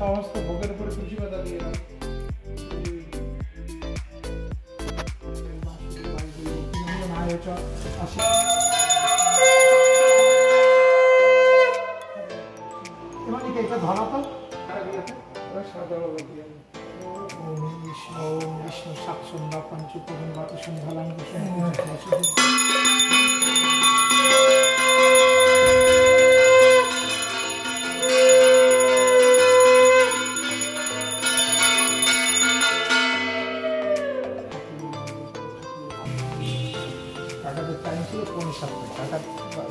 সমস্ত ভোগের উপরে তুলসী পাতা দিয়ে দাও। বিষ্ণু সাতসন্ধ্যা পঞ্চপ্রধান বাতি সন্ধ্যালাম টাকাটা টাইম ছিল 5:07 টাকা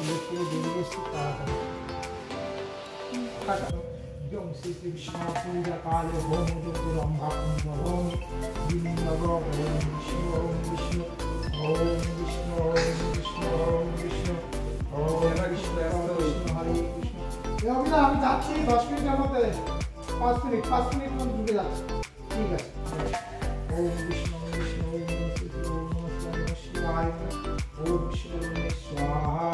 ইলেকট্রিকে বেরিয়ে এসছে টাকা Yom Siti Vishnu Puja Kale Om Jyotiram Bhakum Om Vindava Om Vishnu Om Vishnu Om Vishnu Om Vishnu Om Vishnu Om Vishnu Hare Krishna. আমি যাচ্ছি 10 মিনিটের মধ্যে 5 মিনিট মধ্যে ঢুকে যাচ্ছি। ঠিক আছে। ওম বিষ্ণু বিষ্ণু ওম Siti Om Namo Shivaya Om Vishnu Swaha.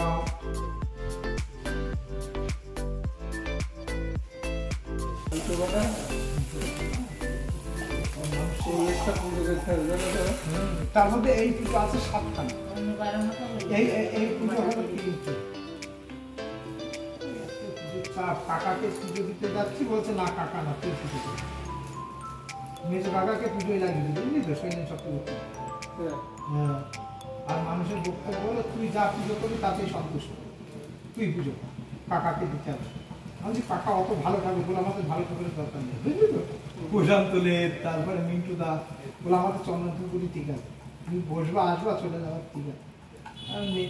তার মধ্যে এই পুজো আছে 7খানা, এই পুজো হলো 3টে। কাকাকে পুজো দিতে যাচ্ছি, বলছে না কাকা না তুই পুজো করবি। মেজ কাকাকে পুজোয় লাগিয়ে দিবি, বুঝলি তো শৈলেন চক্রবর্তী। হ্যাঁ, আর মানুষের বক্তব্য হলো তুই যা পুজো করবি তাতেই সন্তুষ্ট, তুই পুজো কর, কাকাকে দিতে হবে। আমি কাকা অত ভালো ঠাকুর বলে আমাদের ভালো ঠাকুরের দরকার নেই, বুঝলি তো। প্রশান্তলের, তারপরে মিন্টু দা বলে আমাদের চন্দনপুরি ঠিক আছে, তুমি বসবা আসবা চলে যাওয়ার ঠিক আছে। আর নেই